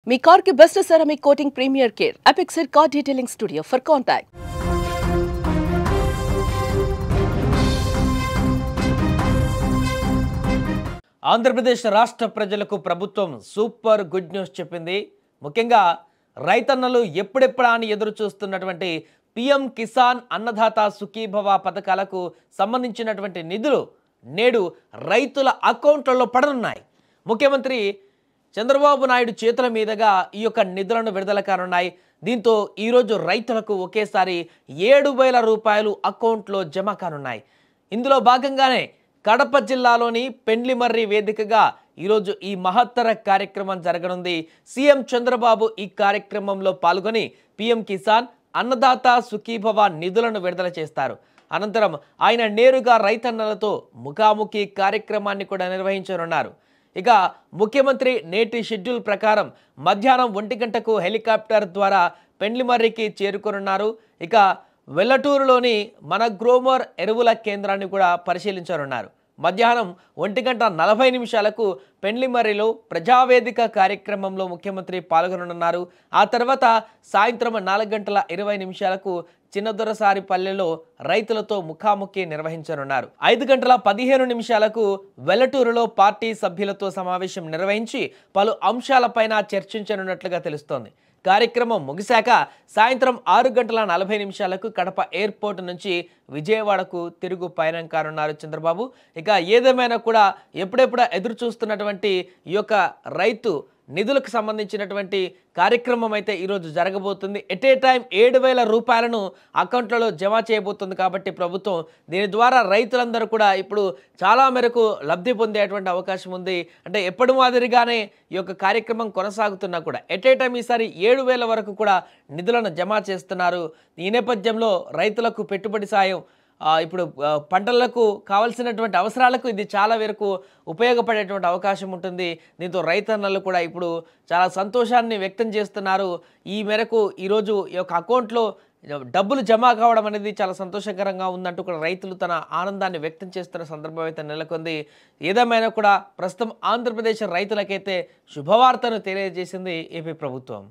మీ car కి best ceramic coating premier care Apexer car detailing studio for contact. Andhra Pradesh రాష్ట్ర ప్రజలకు ప్రభుత్వం సూపర్ గుడ్ న్యూస్ చెప్పింది. ముఖ్యంగా రైతన్నలు ఎప్పుడెప్పుడా అని ఎదురు చూస్తున్నటువంటి పిఎం కిసాన్ అన్నదాత సుఖీభవ పథకాలకు సంబంధించినటువంటి నిధులు నేడు రైతుల అకౌంట్లలో పడనున్నాయి. ముఖ్యమంత్రి చంద్రబాబు నాయుడు చేతుల మీదుగా ఈ యొక్క నిధులను విడుదల కానున్నాయి. దీంతో ఈరోజు రైతులకు ఒకేసారి 7,000 రూపాయలు అకౌంట్లో జమ కానున్నాయి. ఇందులో భాగంగానే కడప జిల్లాలోని పెండ్లిమర్రి వేదికగా ఈరోజు ఈ మహత్తర కార్యక్రమం జరగనుంది. సీఎం చంద్రబాబు ఈ కార్యక్రమంలో పాల్గొని పిఎం కిసాన్ అన్నదాత సుఖీభవ నిధులను విడుదల చేస్తారు. అనంతరం ఆయన నేరుగా రైతన్నలతో ముఖాముఖి కార్యక్రమాన్ని కూడా నిర్వహించనున్నారు. ఇక ముఖ్యమంత్రి నేటి షెడ్యూల్ ప్రకారం మధ్యాహ్నం 1 గంటకు హెలికాప్టర్ ద్వారా పెండ్లిమర్రికి చేరుకోనున్నారు. ఇక వెల్లటూరులోని మన గ్రోమర్ ఎరువుల కేంద్రాన్ని కూడా పరిశీలించనున్నారు. మధ్యాహ్నం 1:40 పెండ్లిమర్రిలో ప్రజావేదిక కార్యక్రమంలో ముఖ్యమంత్రి పాల్గొననున్నారు. ఆ తర్వాత సాయంత్రం 4:20 చిన్నదొరసారిపల్లెలో రైతులతో ముఖాముఖి నిర్వహించనున్నారు. 5:15 వెల్లటూరులో పార్టీ సభ్యులతో సమావేశం నిర్వహించి పలు అంశాలపైన చర్చించనున్నట్లుగా తెలుస్తోంది. కార్యక్రమం ముగిశాక సాయంత్రం 6:40 కడప ఎయిర్పోర్ట్ నుంచి విజయవాడకు తిరుగు పయనం కానున్నారు చంద్రబాబు. ఇక ఏదేమైనా కూడా ఎప్పుడెప్పుడు ఎదురు చూస్తున్నటువంటి ఈ యొక్క రైతు నిధులకు సంబంధించినటువంటి కార్యక్రమం అయితే ఈరోజు జరగబోతుంది. ఎట్ ఏ టైం 7,000 రూపాయలను అకౌంట్లలో జమ చేయబోతుంది. కాబట్టి ప్రభుత్వం దీని ద్వారా రైతులందరూ కూడా ఇప్పుడు చాలా మేరకు లబ్ధి పొందేటువంటి అవకాశం ఉంది. అంటే ఎప్పటి మాదిరిగానే ఈ యొక్క కార్యక్రమం కొనసాగుతున్నా కూడా ఎట్ ఏ టైం ఈసారి 7,000 వరకు కూడా నిధులను జమ చేస్తున్నారు. ఈ నేపథ్యంలో రైతులకు పెట్టుబడి సాయం ఇప్పుడు పంటలకు కావాల్సినటువంటి అవసరాలకు ఇది చాలా వరకు ఉపయోగపడేటువంటి అవకాశం ఉంటుంది. దీంతో రైతన్నలు కూడా ఇప్పుడు చాలా సంతోషాన్ని వ్యక్తం చేస్తున్నారు. ఈ మేరకు ఈరోజు ఈ యొక్క అకౌంట్లో డబ్బులు జమ కావడం అనేది చాలా సంతోషకరంగా ఉందంటూ కూడా రైతులు తన ఆనందాన్ని వ్యక్తం చేస్తున్న సందర్భం అయితే నెలకొంది. ఏదేమైనా కూడా ప్రస్తుతం ఆంధ్రప్రదేశ్ రైతులకైతే శుభవార్తను తెలియజేసింది ఏపీ ప్రభుత్వం.